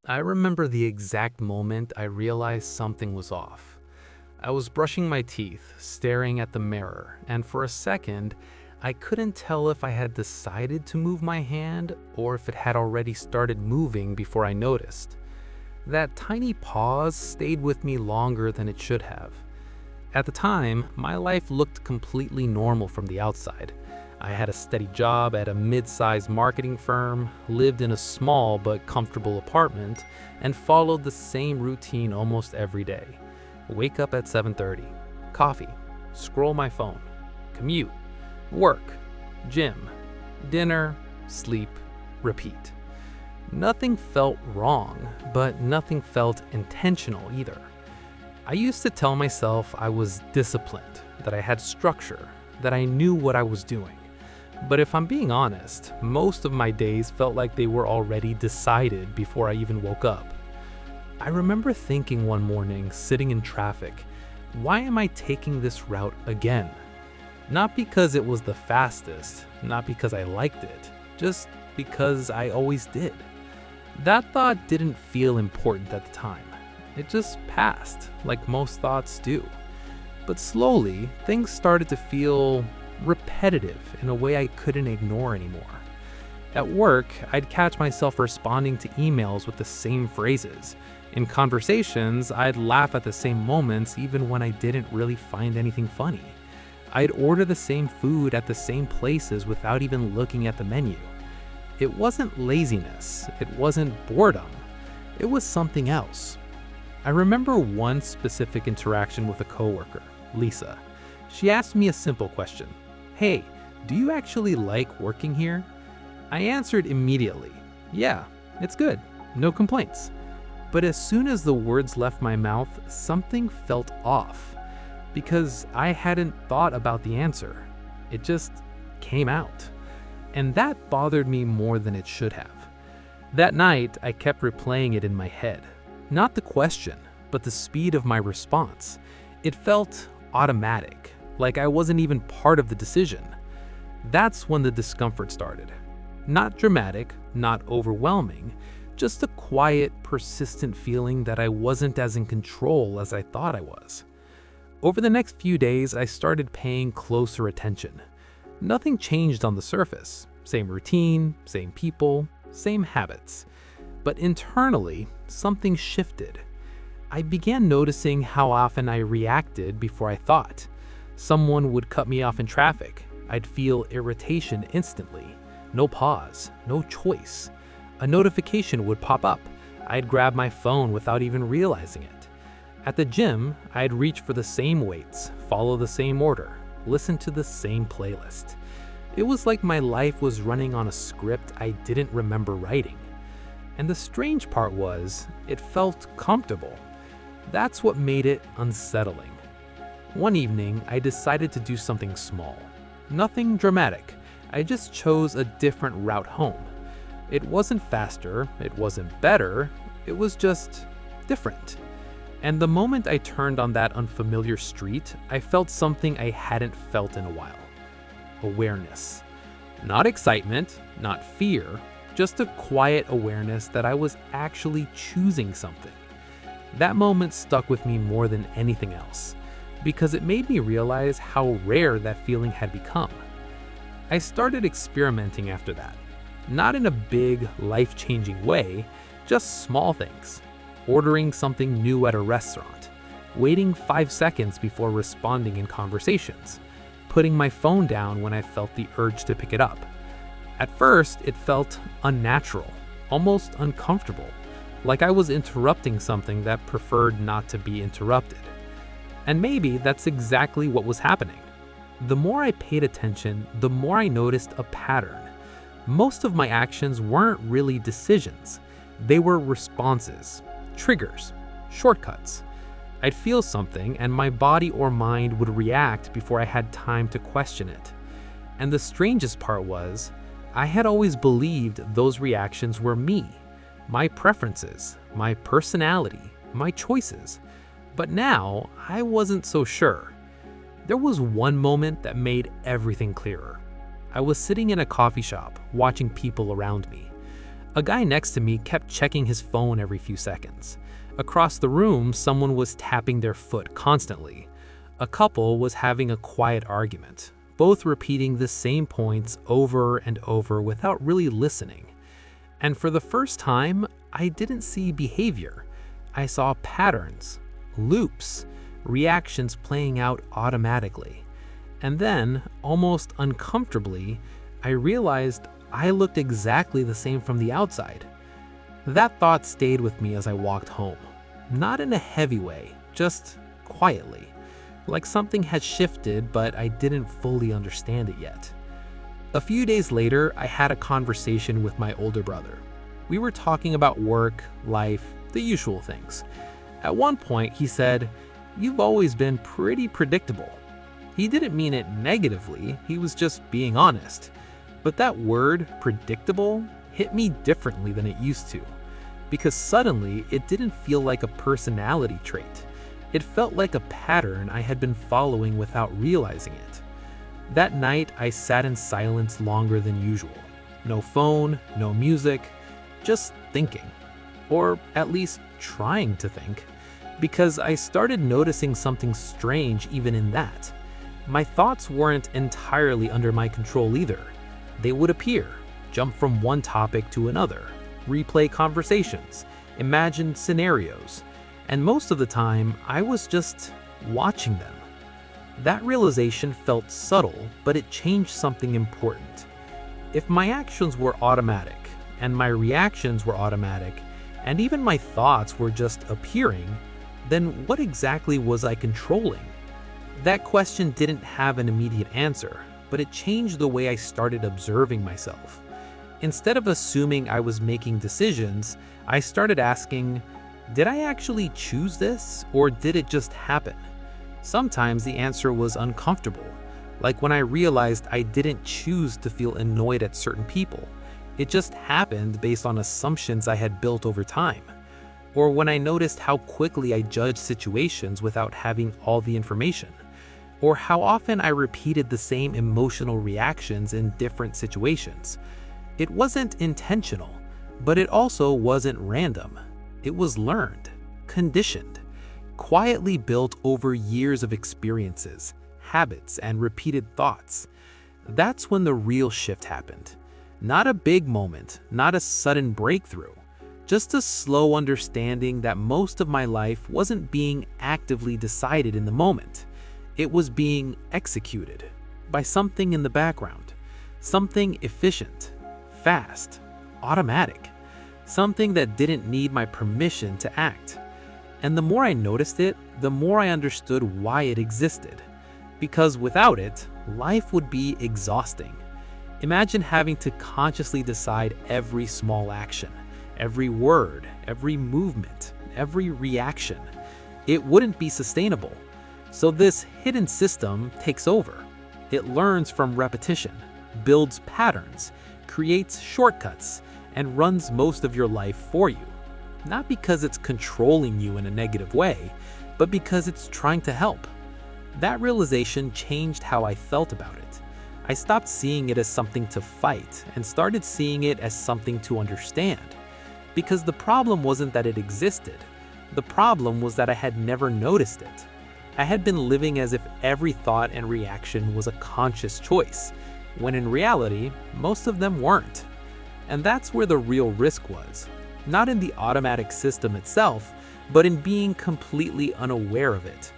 I remember the exact moment I realized something was off. I was brushing my teeth, staring at the mirror, and for a second, I couldn't tell if I had decided to move my hand or if it had already started moving before I noticed. That tiny pause stayed with me longer than it should have. At the time, my life looked completely normal from the outside. I had a steady job at a mid-sized marketing firm, lived in a small but comfortable apartment, and followed the same routine almost every day. Wake up at 7:30, coffee, scroll my phone, commute, work, gym, dinner, sleep, repeat. Nothing felt wrong, but nothing felt intentional either. I used to tell myself I was disciplined, that I had structure, that I knew what I was doing. But if I'm being honest, most of my days felt like they were already decided before I even woke up. I remember thinking one morning, sitting in traffic, why am I taking this route again? Not because it was the fastest, not because I liked it, just because I always did. That thought didn't feel important at the time. It just passed, like most thoughts do. But slowly, things started to feel repetitive in a way I couldn't ignore anymore. At work, I'd catch myself responding to emails with the same phrases. In conversations, I'd laugh at the same moments even when I didn't really find anything funny. I'd order the same food at the same places without even looking at the menu. It wasn't laziness, it wasn't boredom, it was something else. I remember one specific interaction with a coworker, Lisa. She asked me a simple question. Hey, do you actually like working here? I answered immediately. Yeah, it's good. No complaints. But as soon as the words left my mouth, something felt off. Because I hadn't thought about the answer. It just came out. And that bothered me more than it should have. That night, I kept replaying it in my head. Not the question, but the speed of my response. It felt automatic, like I wasn't even part of the decision. That's when the discomfort started. Not dramatic, not overwhelming, just a quiet, persistent feeling that I wasn't as in control as I thought I was. Over the next few days, I started paying closer attention. Nothing changed on the surface. Same routine, same people, same habits. But internally, something shifted. I began noticing how often I reacted before I thought. Someone would cut me off in traffic. I'd feel irritation instantly. No pause, no choice. A notification would pop up. I'd grab my phone without even realizing it. At the gym, I'd reach for the same weights, follow the same order, listen to the same playlist. It was like my life was running on a script I didn't remember writing. And the strange part was, it felt comfortable. That's what made it unsettling. One evening, I decided to do something small. Nothing dramatic. I just chose a different route home. It wasn't faster, it wasn't better, it was just different. And the moment I turned on that unfamiliar street, I felt something I hadn't felt in a while. Awareness. Not excitement, not fear, just a quiet awareness that I was actually choosing something. That moment stuck with me more than anything else, because it made me realize how rare that feeling had become. I started experimenting after that. Not in a big, life-changing way, just small things. Ordering something new at a restaurant, waiting 5 seconds before responding in conversations, putting my phone down when I felt the urge to pick it up. At first, it felt unnatural, almost uncomfortable, like I was interrupting something that preferred not to be interrupted. And maybe that's exactly what was happening. The more I paid attention, the more I noticed a pattern. Most of my actions weren't really decisions. They were responses, triggers, shortcuts. I'd feel something and my body or mind would react before I had time to question it. And the strangest part was, I had always believed those reactions were me, my preferences, my personality, my choices. But now, I wasn't so sure. There was one moment that made everything clearer. I was sitting in a coffee shop, watching people around me. A guy next to me kept checking his phone every few seconds. Across the room, someone was tapping their foot constantly. A couple was having a quiet argument, both repeating the same points over and over without really listening. And for the first time, I didn't see behavior. I saw patterns, loops, reactions playing out automatically. And then, almost uncomfortably, I realized I looked exactly the same from the outside. That thought stayed with me as I walked home. Not in a heavy way, just quietly. Like something had shifted, but I didn't fully understand it yet. A few days later, I had a conversation with my older brother. We were talking about work, life, the usual things. At one point, he said, "You've always been pretty predictable." He didn't mean it negatively, he was just being honest. But that word, predictable, hit me differently than it used to. Because suddenly, it didn't feel like a personality trait. It felt like a pattern I had been following without realizing it. That night, I sat in silence longer than usual. No phone, no music, just thinking. Or at least trying to think. Because I started noticing something strange even in that. My thoughts weren't entirely under my control either. They would appear, jump from one topic to another, replay conversations, imagine scenarios, and most of the time, I was just watching them. That realization felt subtle, but it changed something important. If my actions were automatic, and my reactions were automatic, and even my thoughts were just appearing, then what exactly was I controlling? That question didn't have an immediate answer, but it changed the way I started observing myself. Instead of assuming I was making decisions, I started asking, did I actually choose this, or did it just happen? Sometimes the answer was uncomfortable, like when I realized I didn't choose to feel annoyed at certain people. It just happened based on assumptions I had built over time. Or when I noticed how quickly I judged situations without having all the information. Or how often I repeated the same emotional reactions in different situations. It wasn't intentional, but it also wasn't random. It was learned, conditioned, quietly built over years of experiences, habits, and repeated thoughts. That's when the real shift happened. Not a big moment, not a sudden breakthrough, just a slow understanding that most of my life wasn't being actively decided in the moment. It was being executed by something in the background, something efficient, fast, automatic, something that didn't need my permission to act. And the more I noticed it, the more I understood why it existed. Because without it, life would be exhausting. Imagine having to consciously decide every small action, every word, every movement, every reaction. It wouldn't be sustainable. So this hidden system takes over. It learns from repetition, builds patterns, creates shortcuts, and runs most of your life for you. Not because it's controlling you in a negative way, but because it's trying to help. That realization changed how I felt about it. I stopped seeing it as something to fight and started seeing it as something to understand. Because the problem wasn't that it existed. The problem was that I had never noticed it. I had been living as if every thought and reaction was a conscious choice, when in reality, most of them weren't. And that's where the real risk was. Not in the automatic system itself, but in being completely unaware of it.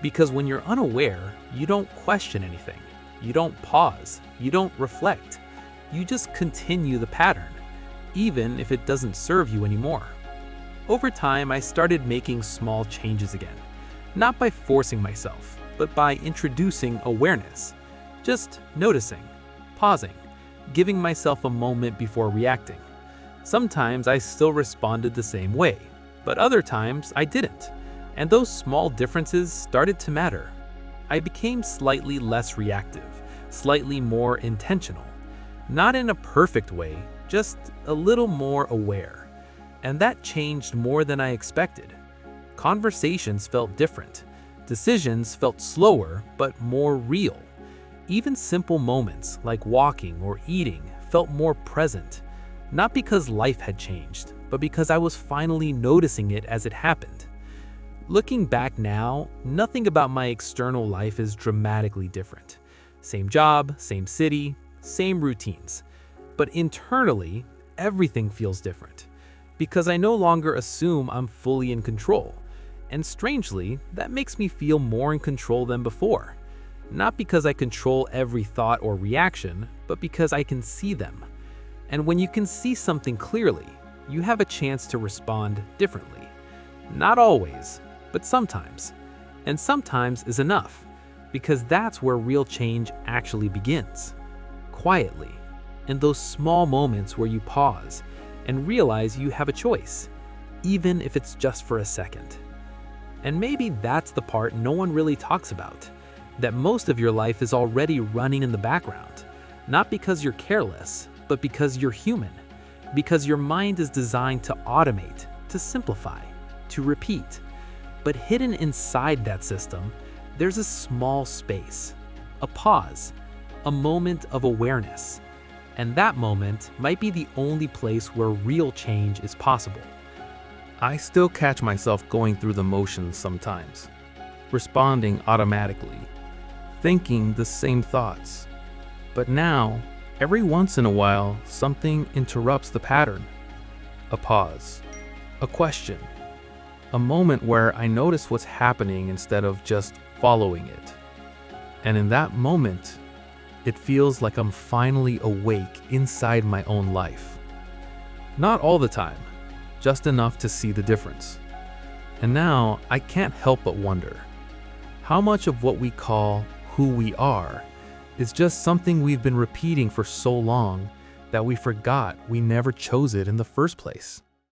Because when you're unaware, you don't question anything. You don't pause. You don't reflect. You just continue the pattern, even if it doesn't serve you anymore. Over time, I started making small changes again. Not by forcing myself, but by introducing awareness. Just noticing, pausing, giving myself a moment before reacting. Sometimes I still responded the same way, but other times I didn't. And those small differences started to matter. I became slightly less reactive, slightly more intentional. Not in a perfect way, just a little more aware. And that changed more than I expected. Conversations felt different. Decisions felt slower, but more real. Even simple moments like walking or eating felt more present. Not because life had changed, but because I was finally noticing it as it happened. Looking back now, nothing about my external life is dramatically different. Same job, same city, same routines. But internally, everything feels different. Because I no longer assume I'm fully in control. And strangely, that makes me feel more in control than before. Not because I control every thought or reaction, but because I can see them. And when you can see something clearly, you have a chance to respond differently. Not always, but sometimes. And sometimes is enough, because that's where real change actually begins. Quietly, in those small moments where you pause and realize you have a choice, even if it's just for a second. And maybe that's the part no one really talks about, that most of your life is already running in the background, not because you're careless, but because you're human, because your mind is designed to automate, to simplify, to repeat. But hidden inside that system, there's a small space, a pause, a moment of awareness. And that moment might be the only place where real change is possible. I still catch myself going through the motions sometimes, responding automatically, thinking the same thoughts. But now, every once in a while, something interrupts the pattern. A pause, a question, a moment where I notice what's happening instead of just following it. And in that moment, it feels like I'm finally awake inside my own life. Not all the time, just enough to see the difference. And now I can't help but wonder, how much of what we call who we are is just something we've been repeating for so long that we forgot we never chose it in the first place?